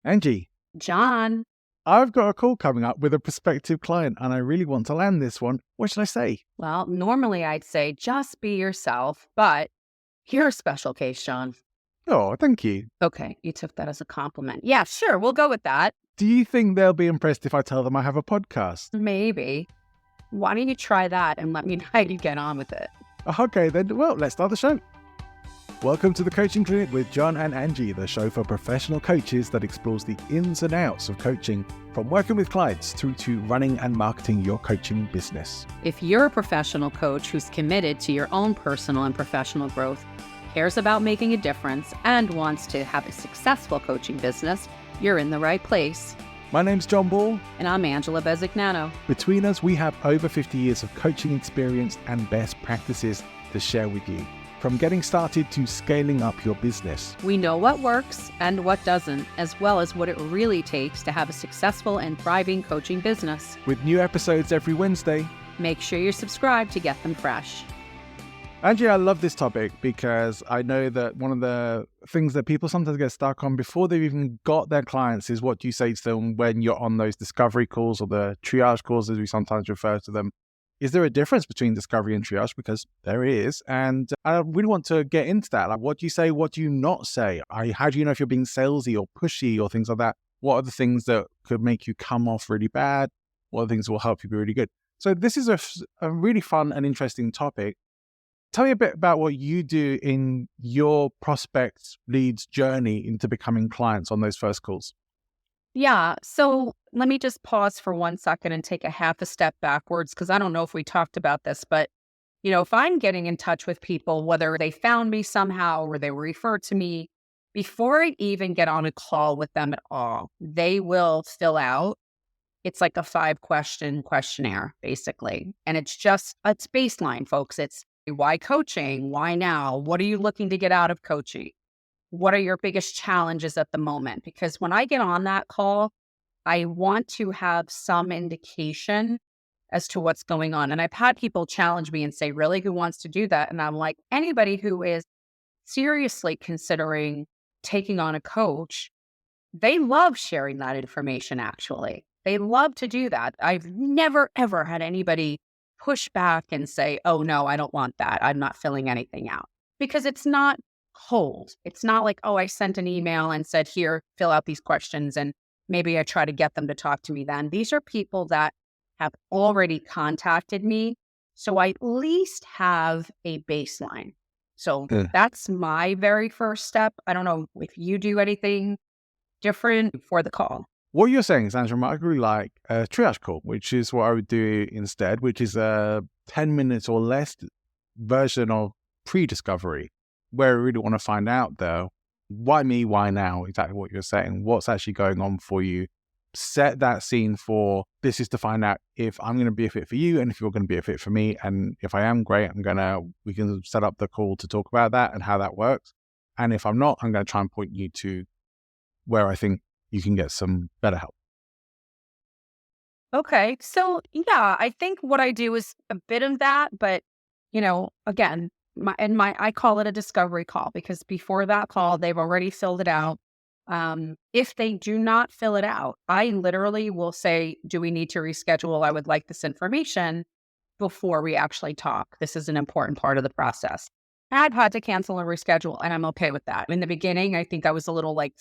Angie, John. I've got a call coming up with a prospective client and I really want to land this one. What should I say? Well, normally I'd say just be yourself, but you're a special case, John. Oh, thank you. Okay, you took that as a compliment. Yeah, sure, we'll go with that. Do you think they'll be impressed if I tell them I have a podcast? Maybe. Why don't you try that and let me know how you get on with it? Okay, then, well, let's start the show. Welcome to the Coaching Clinic with John and Angie, the show for professional coaches that explores the ins and outs of coaching, from working with clients through to running and marketing your coaching business. If you're a professional coach who's committed to your own personal and professional growth, cares about making a difference, and wants to have a successful coaching business, you're in the right place. My name's John Ball. And I'm Angela Bezignano. Between us, we have over 50 years of coaching experience and best practices to share with you. From getting started to scaling up your business. We know what works and what doesn't, as well as what it really takes to have a successful and thriving coaching business. With new episodes every Wednesday. Make sure you're subscribed to get them fresh. Angie, I love this topic because I know that one of the things that people sometimes get stuck on before they've even got their clients is what do you say to them when you're on those discovery calls or the triage calls, as we sometimes refer to them. Is there a difference between discovery and triage? Because there is. And I really want to get into that. Like, what do you say? What do you not say? How do you know if you're being salesy or pushy or things like that? What are the things that could make you come off really bad? What are the things that will help you be really good? So this is a really fun and interesting topic. Tell me a bit about what you do in your prospect leads journey into becoming clients on those first calls. Yeah. So let me just pause for 1 second and take a half a step backwards, because I don't know if we talked about this, but if I'm getting in touch with people, whether they found me somehow or they were referred to me, before I even get on a call with them at all, they will fill out. It's like a 5-question questionnaire, basically. And it's baseline, folks. It's why coaching? Why now? What are you looking to get out of coaching? What are your biggest challenges at the moment? Because when I get on that call, I want to have some indication as to what's going on. And I've had people challenge me and say, really, who wants to do that? And I'm like, anybody who is seriously considering taking on a coach, they love sharing that information, actually. They love to do that. I've never, ever had anybody push back and say, oh, no, I don't want that. I'm not filling anything out. Because it's not cold. It's not like, oh, I sent an email and said, here, fill out these questions. And maybe I try to get them to talk to me then. These are people that have already contacted me. So I at least have a baseline. So that's my very first step. I don't know if you do anything different for the call. What you're saying sounds remarkably like a triage call, which is what I would do instead, which is a 10 minutes or less version of pre-discovery, where I really want to find out, though, why me, why now, exactly what you're saying, what's actually going on for you. Set that scene for this is to find out if I'm going to be a fit for you and if you're going to be a fit for me. And if I am, great, we can set up the call to talk about that and how that works. And if I'm not, I'm going to try and point you to where I think you can get some better help. Okay. So yeah, I think what I do is a bit of that, but again, I call it a discovery call because before that call, they've already filled it out. If they do not fill it out, I literally will say, do we need to reschedule? I would like this information before we actually talk. This is an important part of the process. I've had to cancel and reschedule, and I'm okay with that. In the beginning, I think I was a little like,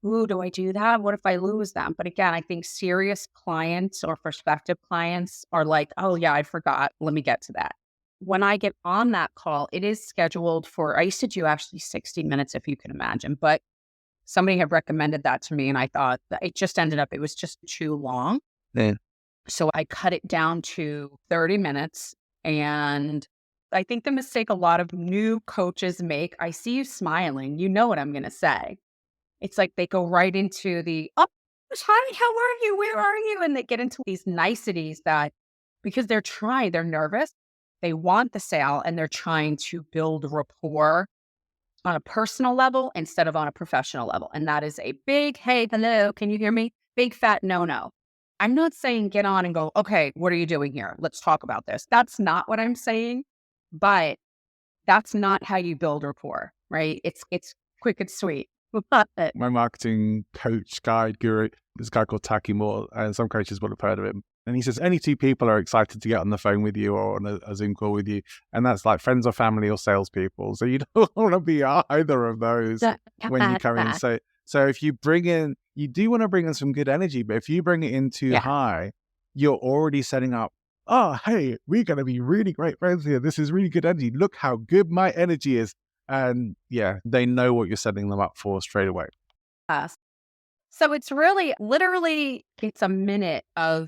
ooh, do I do that? What if I lose them? But again, I think serious clients or prospective clients are like, oh yeah, I forgot. Let me get to that. When I get on that call, it is scheduled for, I used to do actually 60 minutes, if you can imagine, but somebody had recommended that to me, and I thought that it was just too long. Yeah. So I cut it down to 30 minutes, and I think the mistake a lot of new coaches make, I see you smiling, you know what I'm going to say. It's like they go right into the, oh, hi, how are you? Where are you? And they get into these niceties that, because they're nervous, they want the sale, and they're trying to build rapport on a personal level instead of on a professional level. And that is a big, hey, hello, can you hear me? Big fat no. I'm not saying get on and go, okay, what are you doing here? Let's talk about this. That's not what I'm saying. But that's not how you build rapport, right? It's quick and sweet. My marketing coach, guide, guru, this guy called Taki Moore, and some coaches would have heard of him. And he says, any two people are excited to get on the phone with you or on a Zoom call with you. And that's like friends or family or salespeople. So you don't want to be either of those when you come in. So if you bring in, you do want to bring in some good energy, but if you bring it in too high, you're already setting up, oh, hey, we're going to be really great friends here. This is really good energy. Look how good my energy is. And they know what you're setting them up for straight away. So it's really, literally, it's a minute of,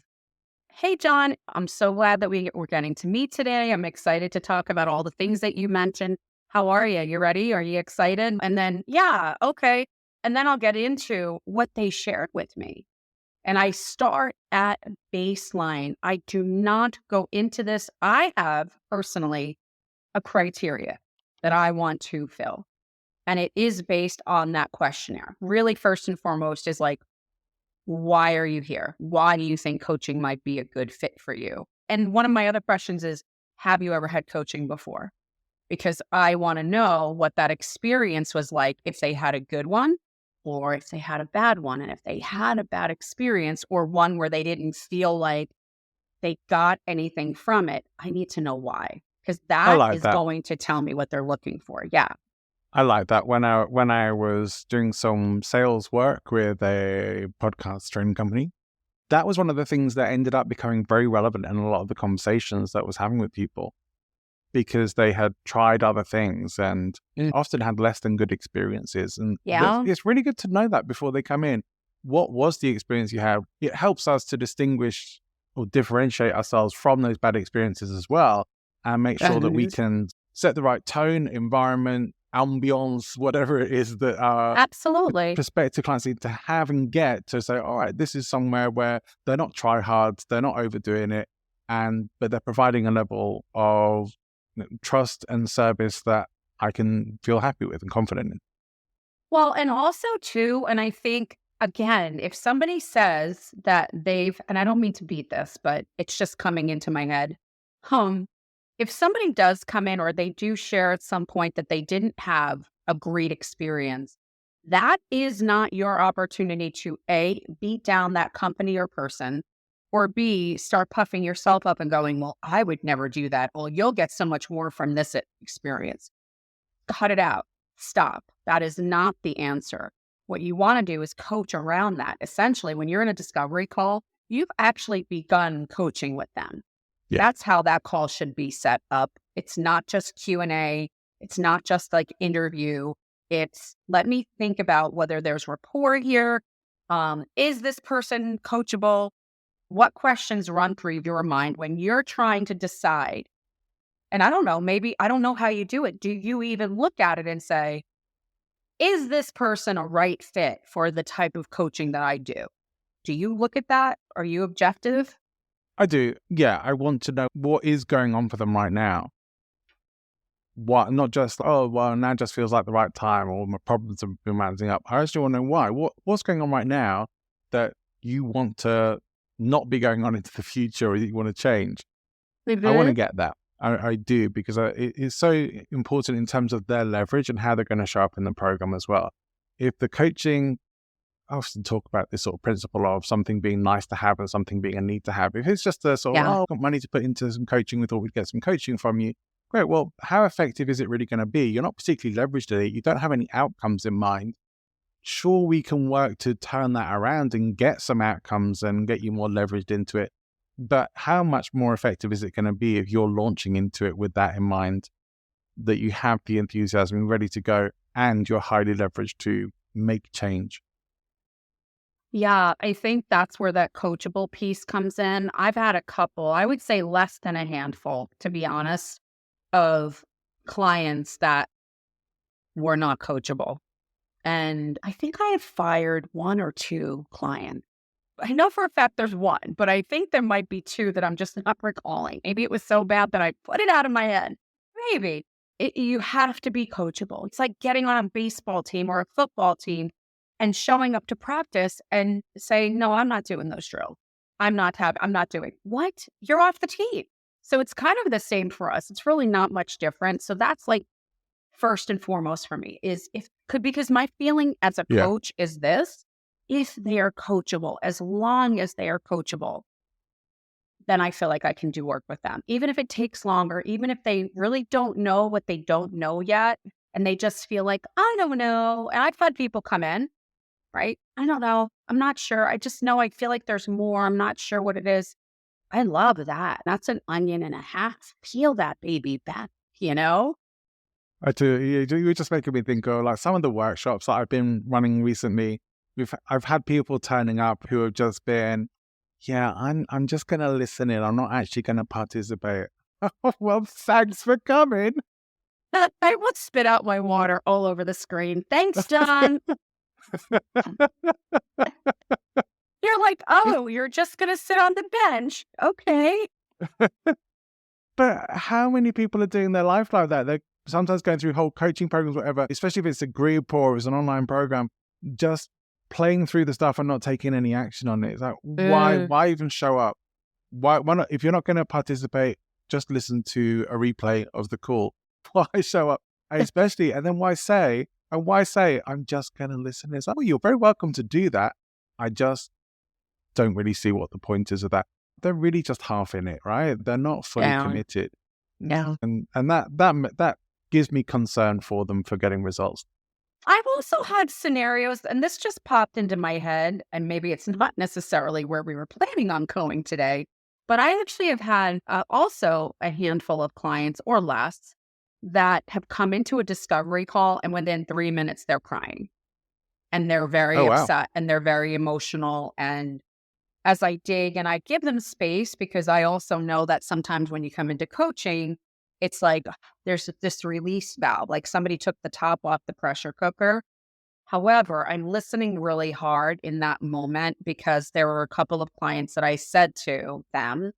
hey, John, I'm so glad that we're getting to meet today. I'm excited to talk about all the things that you mentioned. How are you? You ready? Are you excited? And then, okay. And then I'll get into what they shared with me. And I start at baseline. I do not go into this. I have personally a criteria that I want to fill. And it is based on that questionnaire. Really, first and foremost is like, why are you here? Why do you think coaching might be a good fit for you? And one of my other questions is, have you ever had coaching before? Because I want to know what that experience was like, if they had a good one or if they had a bad one. And if they had a bad experience or one where they didn't feel like they got anything from it, I need to know why. Because that is going to tell me what they're looking for. Yeah. I like that. When I was doing some sales work with a podcast training company, that was one of the things that ended up becoming very relevant in a lot of the conversations that I was having with people, because they had tried other things and often had less than good experiences. And it's really good to know that before they come in. What was the experience you had? It helps us to distinguish or differentiate ourselves from those bad experiences as well, and make sure that we can set the right tone, environment, ambience, whatever it is that our prospective clients need to have and get to say, all right, this is somewhere where they're not try-hards, they're not overdoing it, but they're providing a level of trust and service that I can feel happy with and confident in. Well, and also too, and I think, again, if somebody says that and I don't mean to beat this, but it's just coming into my head, if somebody does come in or they do share at some point that they didn't have a great experience, that is not your opportunity to A, beat down that company or person, or B, start puffing yourself up and going, well, I would never do that. Well, you'll get so much more from this experience. Cut it out. Stop. That is not the answer. What you want to do is coach around that. Essentially, when you're in a discovery call, you've actually begun coaching with them. Yeah. That's how that call should be set up. It's not just Q&A. It's not just like interview. It's let me think about whether there's rapport here. Is this person coachable? What questions run through your mind when you're trying to decide? And I don't know, maybe I don't know how you do it. Do you even look at it and say, is this person a right fit for the type of coaching that I do? Do you look at that? Are you objective? I do. Yeah, I want to know what is going on for them right now. What, not just, oh, well, now just feels like the right time or my problems have been mounting up. I actually want to know why. What's going on right now that you want to not be going on into the future or that you want to change? Mm-hmm. I want to get that. I do, because it's so important in terms of their leverage and how they're going to show up in the program as well. If the coaching, I often talk about this sort of principle of something being nice to have and something being a need to have. If it's just a sort of, I've got money to put into some coaching, we thought we'd get some coaching from you. Great. Well, how effective is it really going to be? You're not particularly leveraged at it. You don't have any outcomes in mind. Sure, we can work to turn that around and get some outcomes and get you more leveraged into it. But how much more effective is it going to be if you're launching into it with that in mind, that you have the enthusiasm ready to go and you're highly leveraged to make change? Yeah, I think that's where that coachable piece comes in. I've had a couple, I would say less than a handful, to be honest, of clients that were not coachable. And I think I have fired one or two clients. I know for a fact there's one, but I think there might be two that I'm just not recalling. Maybe it was so bad that I put it out of my head. Maybe. You have to be coachable. It's like getting on a baseball team or a football team and showing up to practice and saying, no, I'm not doing those drills. I'm not doing. What? You're off the team. So it's kind of the same for us. It's really not much different. So that's like first and foremost for me is if because my feeling as a Yeah. coach is this: if they are coachable, as long as they are coachable, then I feel like I can do work with them. Even if it takes longer, even if they really don't know what they don't know yet, and they just feel like, I don't know. And I've had people come in, right? I don't know. I'm not sure. I just know I feel like there's more. I'm not sure what it is. I love that. That's an onion and a half. Peel that baby back, you know? I do. You're just making me think of like some of the workshops that I've been running recently. I've had people turning up who have just been, yeah, I'm just gonna listen in. I'm not actually gonna participate. Well, thanks for coming. I would spit out my water all over the screen. Thanks, John. You're like, oh, you're just going to sit on the bench. Okay. But how many people are doing their life like that? They're sometimes going through whole coaching programs, whatever, especially if it's a group or it's an online program, just playing through the stuff and not taking any action on it. It's like, why even show up? Why not? If you're not going to participate, just listen to a replay of the call. Why show up? Especially, and then why say, I'm just going to listen? It's like, well, you're very welcome to do that. I just don't really see what the point is of that. They're really just half in it, right? They're not fully committed. Yeah. And that gives me concern for them for getting results. I've also had scenarios, and this just popped into my head, and maybe it's not necessarily where we were planning on going today, but I actually have had also a handful of clients or less that have come into a discovery call, and within 3 minutes, they're crying. And they're very upset, and they're very emotional. And as I dig and I give them space, because I also know that sometimes when you come into coaching, it's like there's this release valve, like somebody took the top off the pressure cooker. However, I'm listening really hard in that moment, because there were a couple of clients that I said to them,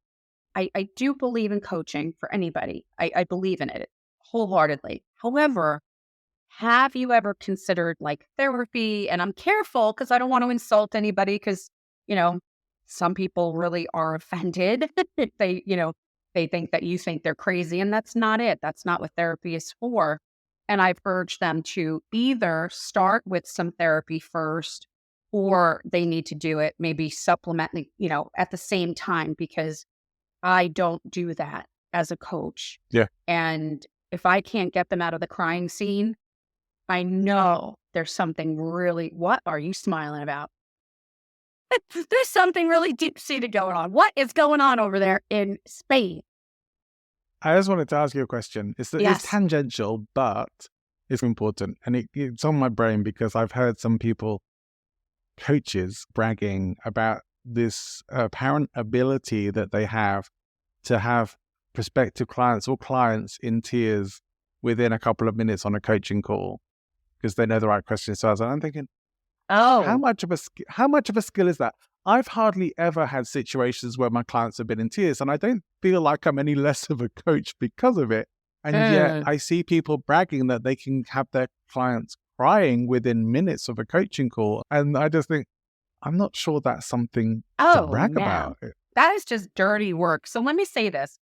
I do believe in coaching for anybody. I believe in it wholeheartedly. However, have you ever considered like therapy? And I'm careful because I don't want to insult anybody, because, you know, some people really are offended if they think that you think they're crazy, and that's not it. That's not what therapy is for. And I've urged them to either start with some therapy first, or they need to do it maybe supplementing, at the same time, because I don't do that as a coach. Yeah. And if I can't get them out of the crying scene, I know there's something really, what are you smiling about? There's something really deep-seated going on. What is going on over there in Spain? I just wanted to ask you a question. It's tangential, but it's important. And it's on my brain because I've heard some coaches bragging about this apparent ability that they have to have prospective clients or clients in tears within a couple of minutes on a coaching call because they know the right questions to ask. And I'm thinking, how much of a skill is that? I've hardly ever had situations where my clients have been in tears, and I don't feel like I'm any less of a coach because of it. And yet I see people bragging that they can have their clients crying within minutes of a coaching call. And I just think, I'm not sure that's something to brag about. That is just dirty work. So let me say this.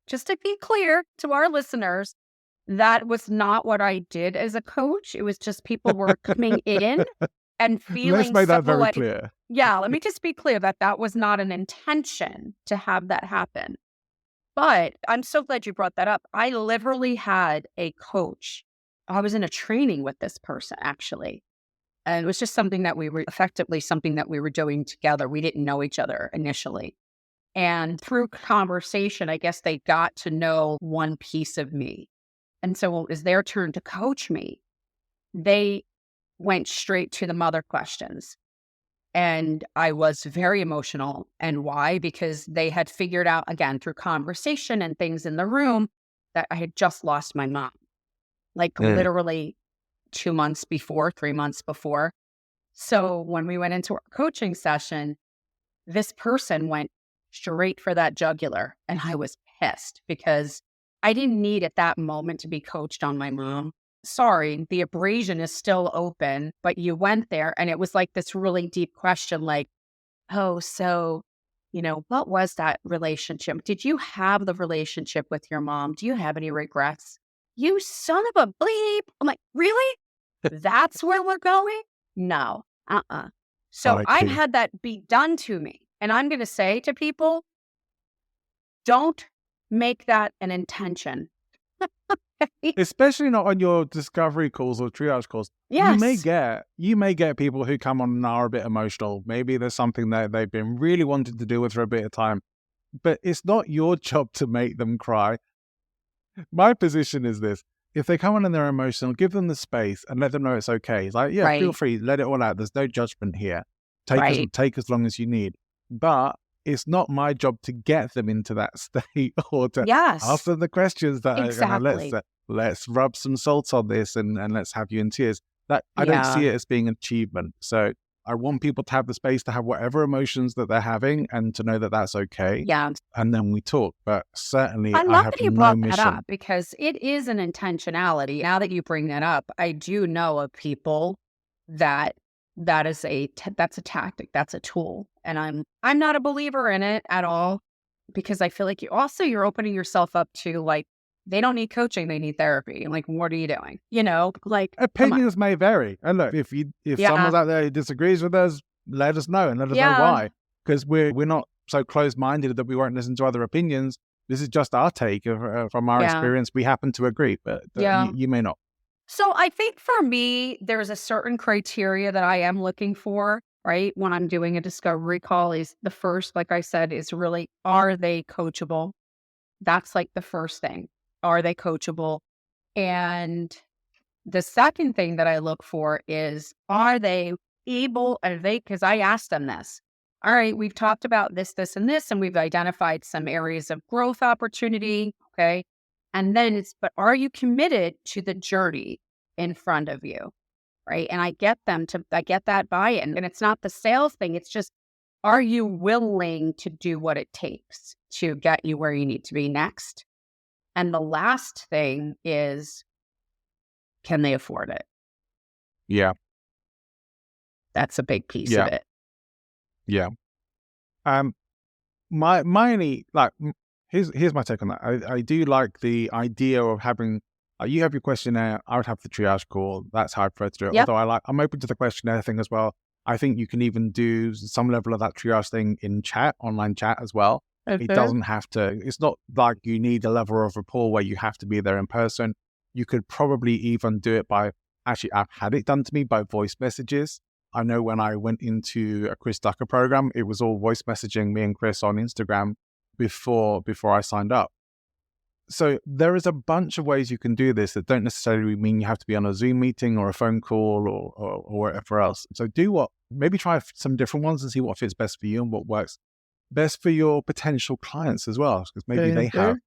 Just to be clear to our listeners, that was not what I did as a coach. It was just people were coming in and feeling. Let's make that very clear. Yeah, let me just be clear that was not an intention to have that happen. But I'm so glad you brought that up. I literally had a coach. I was in a training with this person, actually. And it was just something that we were doing together. We didn't know each other initially. And through conversation, I guess they got to know one piece of me. And so when it was their turn to coach me, they went straight to the mother questions. And I was very emotional. And why? Because they had figured out, again, through conversation and things in the room, that I had just lost my mom. Literally 2 months before, 3 months before. So when we went into our coaching session, this person went straight for that jugular. And I was pissed because I didn't need at that moment to be coached on my mom. Sorry, the abrasion is still open, but you went there and it was like this really deep question, like, oh, so, what was that relationship? Did you have the relationship with your mom? Do you have any regrets? You son of a bleep. I'm like, really? That's where we're going? No. So I I've agree. had that be done to me. And I'm going to say to people, don't make that an intention. Especially not on your discovery calls or triage calls. Yes. You may get people who come on and are a bit emotional. Maybe there's something that they've been really wanting to deal with for a bit of time, but it's not your job to make them cry. My position is this: if they come on and they're emotional, give them the space and let them know it's okay. It's like, yeah, feel Right. free, let it all out. There's no judgment here. Right. Take as long as you need. But it's not my job to get them into that state or to ask Yes. them the questions that are gonna Exactly. let's rub some salt on this and let's have you in tears. That I don't Yeah. see it as being an achievement. So I want people to have the space to have whatever emotions that they're having and to know that that's okay. Yeah. And then we talk. But certainly I I love have that you no brought that mission. up because it is an intentionality. Now that you bring that up, I do know of people that is that's a tactic, that's a tool, and I'm not a believer in it at all because I feel like you're opening yourself up to like they don't need coaching, they need therapy. Like, what are you doing? Like come on, Opinions may vary. And look, if yeah, someone's out there who disagrees with us, let us know and let us know yeah, why. Because we're not so close-minded that we won't listen to other opinions. This is just our take from our yeah, experience. We happen to agree, but yeah. you may not. So I think for me, there's a certain criteria that I am looking for, right? When I'm doing a discovery call is the first, like I said, is really, are they coachable? That's like the first thing. Are they coachable? And the second thing that I look for is, because I asked them this. All right, we've talked about this, this, and this, and we've identified some areas of growth opportunity. Okay. And then but are you committed to the journey in front of you? Right. And I get that buy in. And it's not the sales thing. It's just, are you willing to do what it takes to get you where you need to be next? And the last thing is, can they afford it? Yeah, That's a big piece of yeah, it. yeah. Um, my only here's my take on that. I do like the idea of having you have your questionnaire, I would have the triage call. That's how I prefer to do it. Yep. Although I'm open to the questionnaire thing as well. I think you can even do some level of that triage thing in chat, online chat as well. It Mhm. doesn't have to. It's not like you need a level of rapport where you have to be there in person. You could probably even do it by actually. I've had it done to me by voice messages. I know when I went into a Chris Ducker program, it was all voice messaging me and Chris on Instagram before I signed up. So there is a bunch of ways you can do this that don't necessarily mean you have to be on a Zoom meeting or a phone call or whatever else. So maybe try some different ones and see what fits best for you and what works best for your potential clients as well, because maybe they have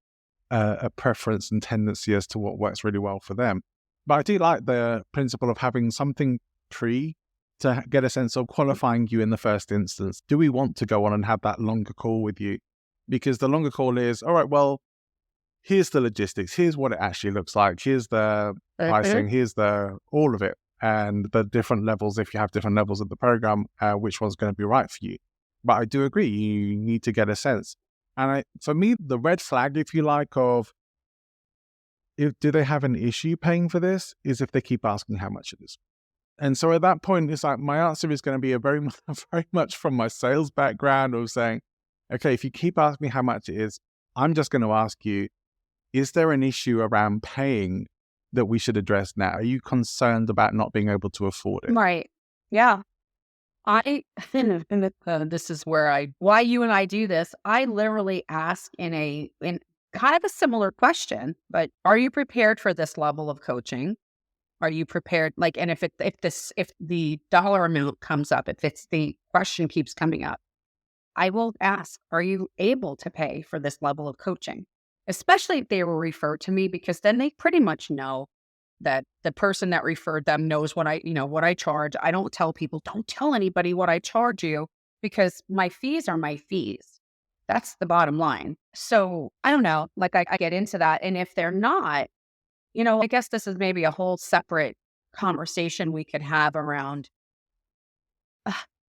Mhm. a preference and tendency as to what works really well for them. But I do like the principle of having something pre to get a sense of qualifying you in the first instance. Do we want to go on and have that longer call with you? Because the longer call is, all right, well, here's the logistics, here's what it actually looks like, here's the Mhm. pricing, here's the all of it, and the different levels, if you have different levels of the program, which one's going to be right for you. But I do agree, you need to get a sense. And for me, the red flag, if you like, of do they have an issue paying for this, is if they keep asking how much it is. And so at that point, it's like my answer is going to be a very, very much from my sales background of saying, okay, if you keep asking me how much it is, I'm just going to ask you, is there an issue around paying that we should address now? Are you concerned about not being able to afford it? Right. Yeah. I this is why you and I do this. I literally ask in kind of a similar question, but are you prepared for this level of coaching? Are you prepared? Like, and if the dollar amount comes up, if it's the question keeps coming up, I will ask, are you able to pay for this level of coaching? Especially if they were referred to me, because then they pretty much know that the person that referred them knows what I charge. I don't tell people, don't tell anybody what I charge you because my fees are my fees. That's the bottom line. So I don't know, like I get into that. And if they're not, I guess this is maybe a whole separate conversation we could have around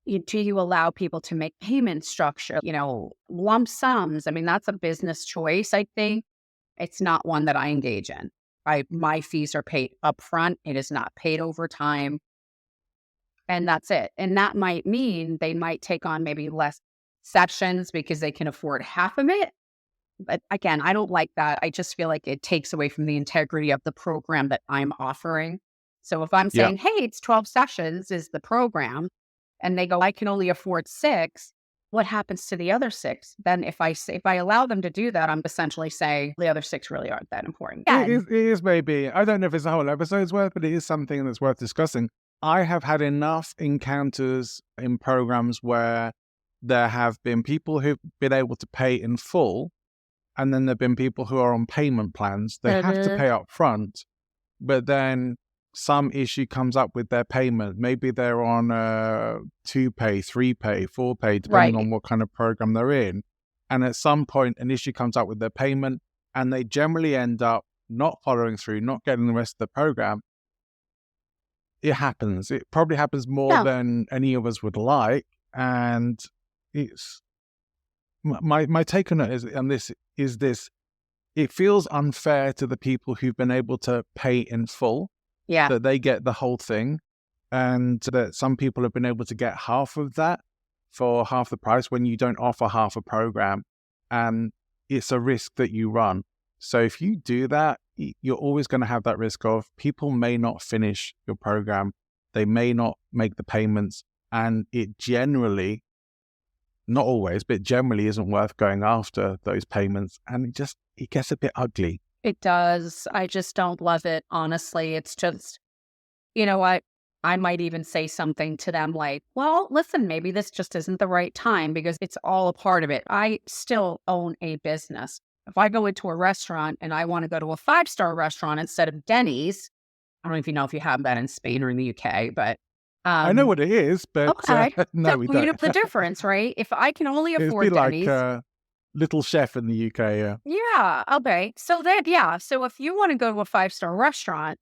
do you allow people to make payment structure, lump sums? I mean, that's a business choice, I think. It's not one that I engage in. my fees are paid upfront. It is not paid over time. And that's it. And that might mean they might take on maybe less sessions because they can afford half of it. But again, I don't like that. I just feel like it takes away from the integrity of the program that I'm offering. So if I'm Yeah. saying, hey, it's 12 sessions is the program, and they go, I can only afford 6, what happens to the other 6? Then if I allow them to do that, I'm essentially saying the other 6 really aren't that important. It is maybe, I don't know if it's a whole episode's worth, but it is something that's worth discussing. I have had enough encounters in programs where there have been people who've been able to pay in full, and then there have been people who are on payment plans. They have to pay up front, but then some issue comes up with their payment. Maybe they're on 2-pay, 3-pay, 4-pay, depending on what kind of program they're in. And at some point, an issue comes up with their payment, and they generally end up not following through, not getting the rest of the program. It happens. It probably happens more than any of us would like. And it's my take on it is this. It feels unfair to the people who've been able to pay in full, that they get the whole thing, and that some people have been able to get half of that for half the price when you don't offer half a program. And it's a risk that you run. So if you do that, you're always going to have that risk of people may not finish your program. They may not make the payments, and it generally, not always, but generally isn't worth going after those payments. And it gets a bit ugly. It does. I just don't love it. Honestly, it's just, you know what? I might even say something to them like, well, listen, maybe this just isn't the right time because it's all a part of it. I still own a business. If I go into a restaurant and I want to go to a 5-star restaurant instead of Denny's, I don't know if you have that in Spain or in the UK, but I know what it is, but okay. no, so we you don't. know the difference, right? If I can only afford It'd be Denny's, like Little Chef in the UK, yeah. yeah, okay. So if you want to go to a 5-star restaurant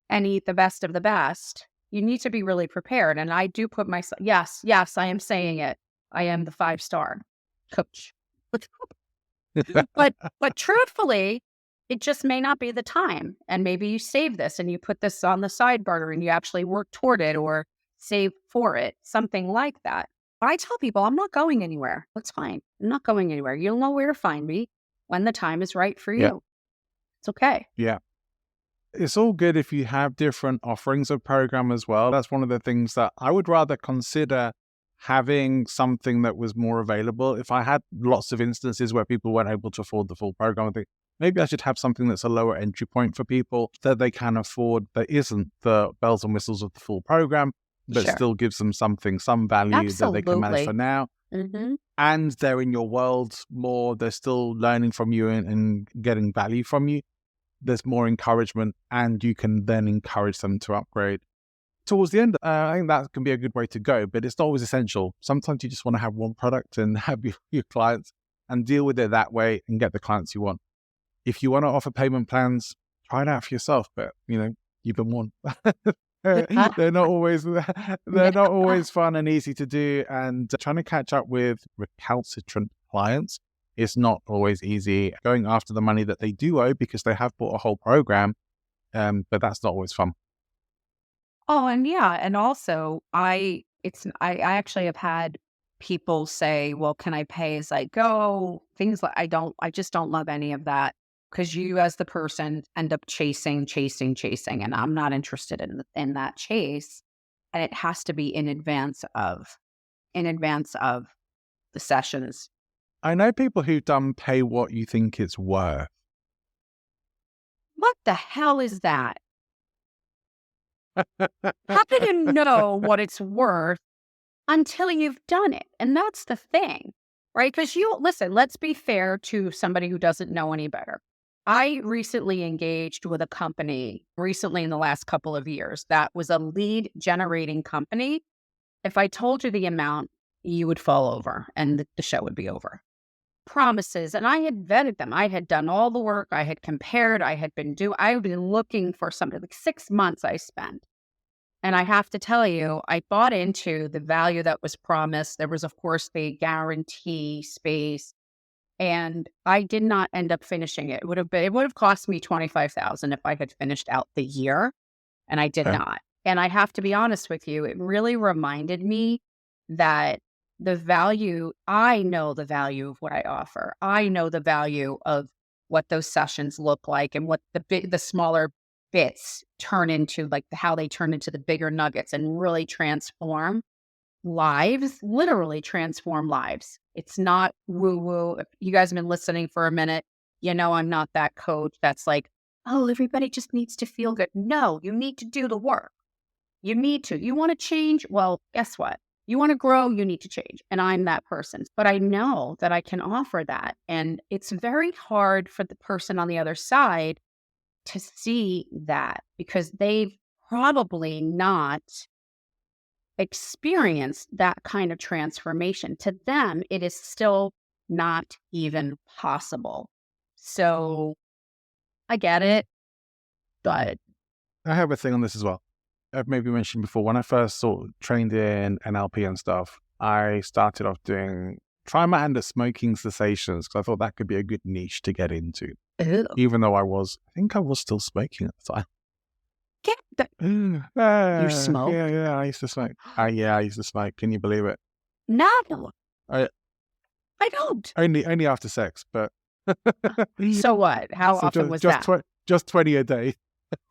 and eat the best of the best, you need to be really prepared. And I do put myself, yes, I am saying it. I am the 5-star coach. But truthfully, it just may not be the time. And maybe you save this and you put this on the side burner and you actually work toward it or save for it, something like that. I tell people I'm not going anywhere. That's fine. I'm not going anywhere. You'll know where to find me when the time is right for you. Yeah. It's okay. Yeah. It's all good if you have different offerings of program as well. That's one of the things that I would rather consider, having something that was more available. If I had lots of instances where people weren't able to afford the full program, I think maybe I should have something that's a lower entry point for people that they can afford, that isn't the bells and whistles of the full program, but still gives them something, some value that they can manage for now. Mm-hmm. And they're in your world more, they're still learning from you and getting value from you. There's more encouragement, and you can then encourage them to upgrade. Towards the end, I think that can be a good way to go, but it's not always essential. Sometimes you just want to have one product and have your clients and deal with it that way and get the clients you want. If you want to offer payment plans, try it out for yourself, but you've been warned. They're not always fun and easy to do, and trying to catch up with recalcitrant clients is not always easy. Going after the money that they do owe because they have bought a whole program, but that's not always fun. Oh, and also I actually have had people say, well, can I pay as I go? Things like I just don't love any of that, because you as the person end up chasing, and I'm not interested in that chase. And it has to be in advance of the sessions. I know people who've done pay what you think it's worth. What the hell is that? How do you know what it's worth until you've done it? And that's the thing, right? Because let's be fair to somebody who doesn't know any better. I recently engaged with a company in the last couple of years that was a lead generating company. If I told you the amount, you would fall over and the show would be over. Promises. And I had vetted them. I had done all the work. I had compared. I had been looking for something like 6 months I spent. And I have to tell you, I bought into the value that was promised. There was, of course, the guarantee space. And I did not end up finishing it. It would have cost me $25,000 if I had finished out the year, and I did Okay. not. And I have to be honest with you, it really reminded me that I know the value of what I offer. I know the value of what those sessions look like and what the smaller bits turn into, like how they turn into the bigger nuggets and really transform lives, literally transform lives. It's not woo woo. If you guys have been listening for a minute, I'm not that coach that's like, oh, everybody just needs to feel good. No, you need to do the work. You need to. You want to change? Well, guess what? You want to grow, you need to change. And I'm that person. But I know that I can offer that. And it's very hard for the person on the other side to see that because they've probably not experienced that kind of transformation. To them, it is still not even possible. So I get it, but I have a thing on this as well. I've maybe mentioned before, when I first sort of trained in NLP and stuff, I started off trying my hand at smoking cessations because I thought that could be a good niche to get into. ew, Even though I think I was still smoking at the time. get the, you smoke? Yeah, I used to smoke. Yeah, I used to smoke. Can you believe it? No, I I don't. only after sex, but So what? How so often was just that? just 20 a day.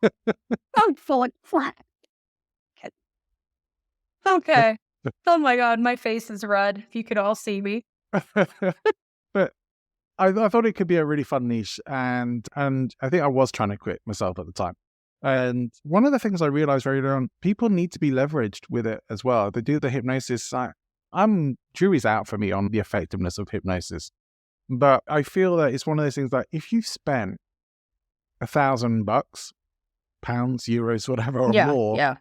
I'm full of crap. Okay. Oh my God, my face is red. If you could all see me. But I thought it could be a really fun niche, and I think I was trying to quit myself at the time. And one of the things I realized very early on, people need to be leveraged with it as well. They do the hypnosis. Jury's out for me on the effectiveness of hypnosis, but I feel that it's one of those things that if you've spent $1,000, pounds, euros, whatever, or more Yeah.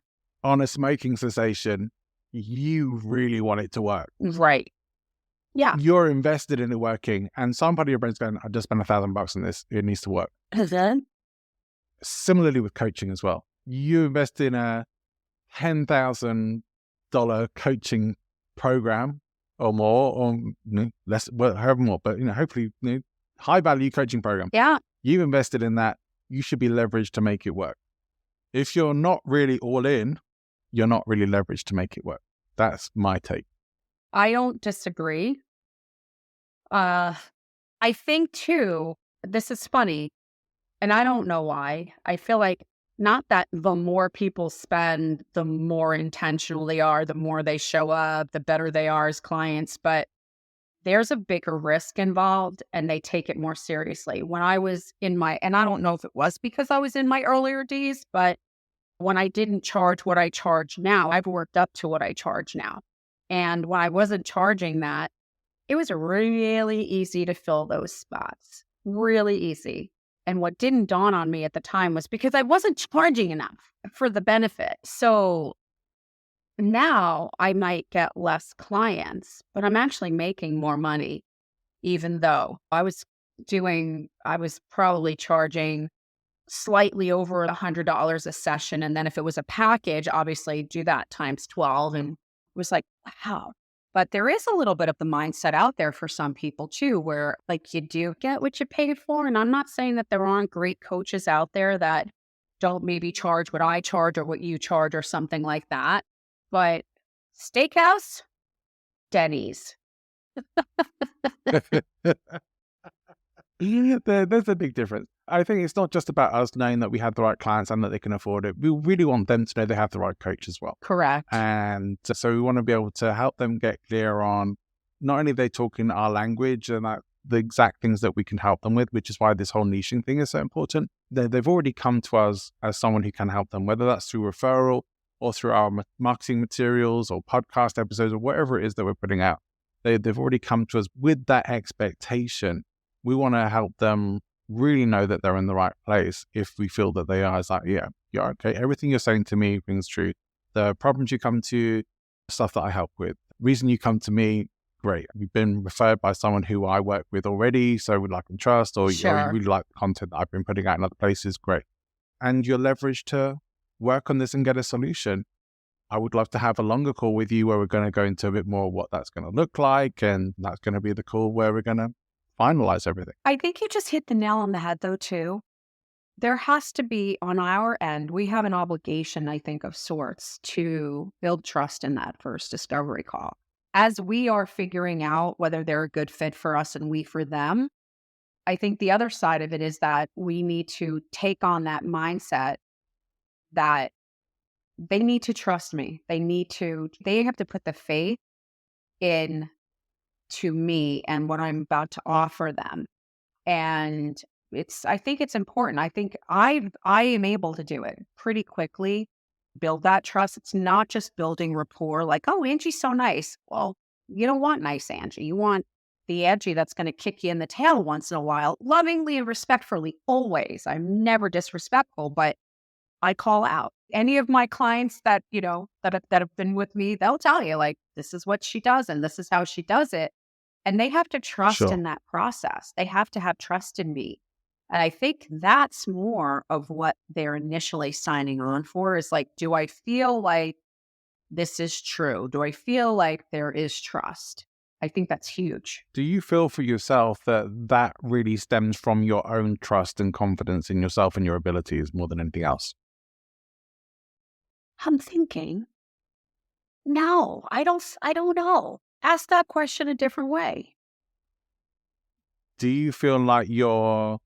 on a smoking cessation, you really want it to work. Right. Yeah. You're invested in it working, and some part of your brain's going, I just spent $1,000 on this. It needs to work. Then Similarly with coaching as well. You invest in a $10,000 coaching program or more, or less, well, however more, but hopefully high value coaching program. yeah. You invested in that. You should be leveraged to make it work. If you're not really all in, you're not really leveraged to make it work. That's my take. I don't disagree. I think too, this is funny, and I don't know why. I feel like not that the more people spend, the more intentional they are, the more they show up, the better they are as clients, but there's a bigger risk involved and they take it more seriously. When I was and I don't know if it was because I was in my earlier days, but when I didn't charge what I charge now, I've worked up to what I charge now. And when I wasn't charging that, it was really easy to fill those spots. Really easy. And what didn't dawn on me at the time was because I wasn't charging enough for the benefit. So now I might get less clients, but I'm actually making more money, even though I was probably charging slightly over $100 a session. And then if it was a package, obviously do that times 12. And it was like, wow. But there is a little bit of the mindset out there for some people too, where like you do get what you paid for. And I'm not saying that there aren't great coaches out there that don't maybe charge what I charge or what you charge or something like that. But steakhouse, Denny's. There's a big difference. I think it's not just about us knowing that we have the right clients and that they can afford it. We really want them to know they have the right coach as well. Correct. And so we want to be able to help them get clear on not only they talk in our language and that the exact things that we can help them with, which is why this whole niching thing is so important. They've already come to us as someone who can help them, whether that's through referral or through our marketing materials or podcast episodes or whatever it is that we're putting out. They've already come to us with that expectation. We want to help them really know that they're in the right place. If we feel that they are, it's like, yeah, you're okay. Everything you're saying to me rings true. The problems you come to, stuff that I help with. Reason you come to me, great. You've been referred by someone who I work with already, so we like and trust, or you really like the content that I've been putting out in other places, great. And you're leveraged to work on this and get a solution. I would love to have a longer call with you where we're going to go into a bit more what that's going to look like, and that's going to be the call where we're going to finalize everything. I think you just hit the nail on the head, though, too. There has to be, on our end, we have an obligation, I think, of sorts to build trust in that first discovery call. As we are figuring out whether they're a good fit for us and we for them, I think the other side of it is that we need to take on that mindset that they need to trust me. They have to put the faith in to me and what I'm about to offer them. And I think it's important. I think I am able to do it pretty quickly, build that trust. It's not just building rapport like, oh, Angie's so nice. Well, you don't want nice Angie. You want the Angie that's going to kick you in the tail once in a while, lovingly and respectfully, always. I'm never disrespectful, but I call out. Any of my clients that, that have been with me, they'll tell you, like, this is what she does and this is how she does it. And they have to trust in that process. They have to have trust in me. And I think that's more of what they're initially signing on for is like, do I feel like this is true? Do I feel like there is trust? I think that's huge. Do you feel for yourself that really stems from your own trust and confidence in yourself and your abilities more than anything else? I'm thinking, no, I don't know. Ask that question a different way. Do you feel like your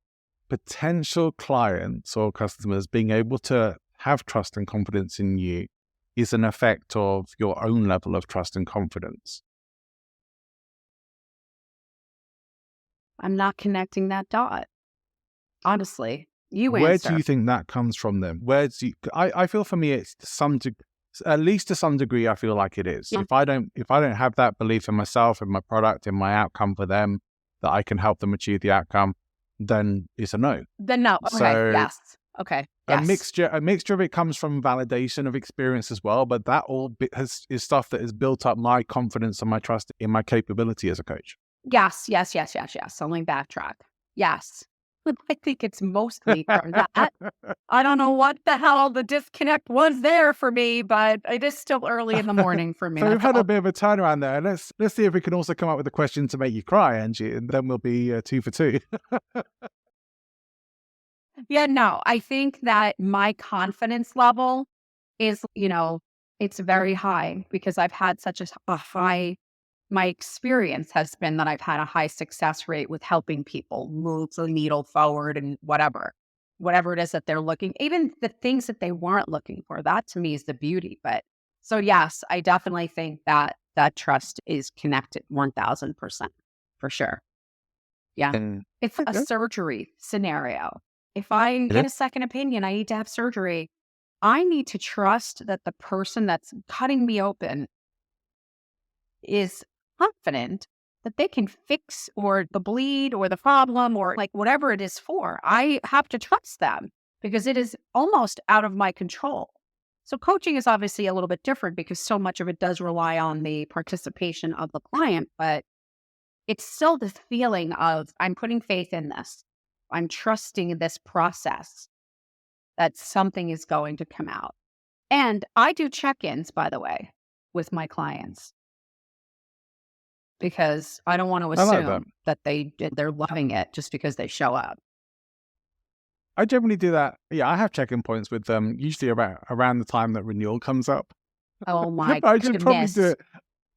potential clients or customers being able to have trust and confidence in you is an effect of your own level of trust and confidence? I'm not connecting that dot. Honestly, Where do you think that comes from then? I feel for me, it's at least to some degree, I feel like it is. Yeah. If I don't have that belief in myself, in my product, in my outcome for them, that I can help them achieve the outcome, then it's a no. Then no. Okay. So yes. Okay. Yes. A mixture of it comes from validation of experience as well, but that all is stuff that has built up my confidence and my trust in my capability as a coach. Yes. Let me backtrack. Yes. I think it's mostly from that. I don't know what the hell the disconnect was there for me, but it is still early in the morning for me. So we've had a bit of a turnaround there. Let's see if we can also come up with a question to make you cry, Angie, and then we'll be 2 for 2. Yeah, no, I think that my confidence level is, it's very high because I've had such a high. My experience has been that I've had a high success rate with helping people move the needle forward and whatever it is that they're looking, even the things that they weren't looking for. That to me is the beauty. But so yes, I definitely think that trust is connected 1000% for sure. Yeah. It's a surgery scenario. If I get a second opinion, I need to have surgery. I need to trust that the person that's cutting me open is confident that they can fix or the bleed or the problem or like whatever it is for. I have to trust them because it is almost out of my control. So coaching is obviously a little bit different because so much of it does rely on the participation of the client, but it's still this feeling of I'm putting faith in this. I'm trusting this process that something is going to come out. And I do check-ins, by the way, with my clients. Because I don't want to assume that they're loving it just because they show up. I generally do that. Yeah, I have check-in points with them, usually around the time that renewal comes up. Oh my goodness.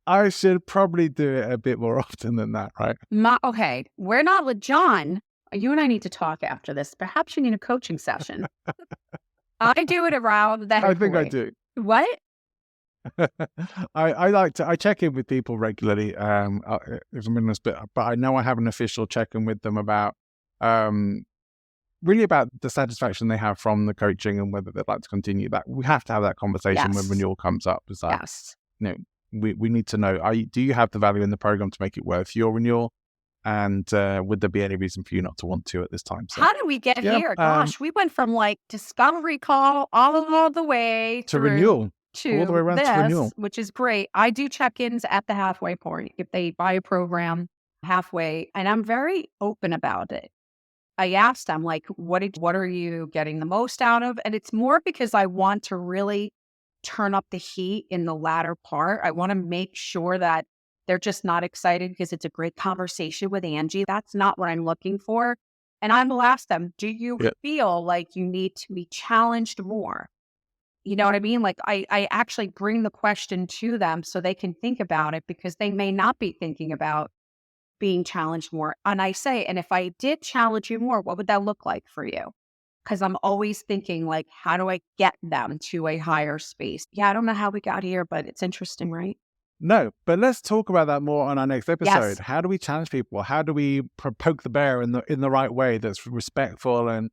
I should probably do it a bit more often than that, right? Okay, we're not with John. You and I need to talk after this. Perhaps you need a coaching session. I do it around that. I think I do. What? I check in with people regularly, if I'm in this bit, but I know I have an official check-in with them about really about the satisfaction they have from the coaching and whether they'd like to continue that. We have to have that conversation when renewal comes up. It's like, we need to know, do you have the value in the program to make it worth your renewal? And would there be any reason for you not to want to at this time? So, how did we get here? Gosh, we went from like discovery call all the way to renewal. All the way around to renewal, which is great. I do check-ins at the halfway point if they buy a program halfway, and I'm very open about it. I asked them, like, what are you getting the most out of? And it's more because I want to really turn up the heat in the latter part. I want to make sure that they're just not excited because it's a great conversation with Angie. That's not what I'm looking for. And I will ask them, do you feel like you need to be challenged more? You know what I mean? Like I actually bring the question to them so they can think about it, because they may not be thinking about being challenged more. And I say, and if I did challenge you more, what would that look like for you? Because I'm always thinking, like, how do I get them to a higher space? Yeah, I don't know how we got here, but it's interesting, right? No, but let's talk about that more on our next episode. Yes. How do we challenge people? How do we poke the bear in the right way that's respectful and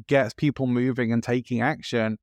gets people moving and taking action?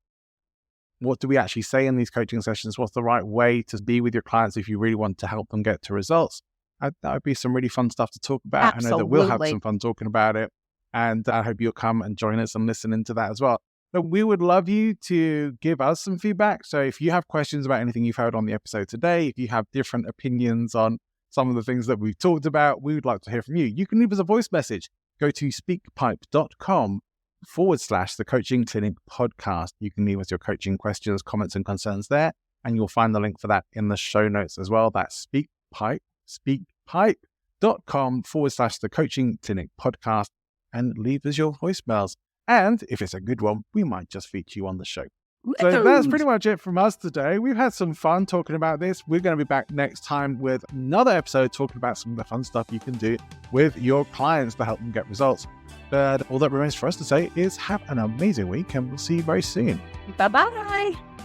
What do we actually say in these coaching sessions? What's the right way to be with your clients if you really want to help them get to results? That would be some really fun stuff to talk about. Absolutely. I know that we'll have some fun talking about it. And I hope you'll come and join us and listen into that as well. But we would love you to give us some feedback. So if you have questions about anything you've heard on the episode today, if you have different opinions on some of the things that we've talked about, we would like to hear from you. You can leave us a voice message. Go to speakpipe.com/the Coaching Clinic podcast. You can leave us your coaching questions, comments, and concerns there. And you'll find the link for that in the show notes as well. That's speakpipe.com/the Coaching Clinic podcast. And leave us your voicemails. And if it's a good one, we might just feature you on the show. So that's pretty much it from us today. We've had some fun talking about this. We're going to be back next time with another episode talking about some of the fun stuff you can do with your clients to help them get results. But all that remains for us to say is have an amazing week, and we'll see you very soon. Bye-bye.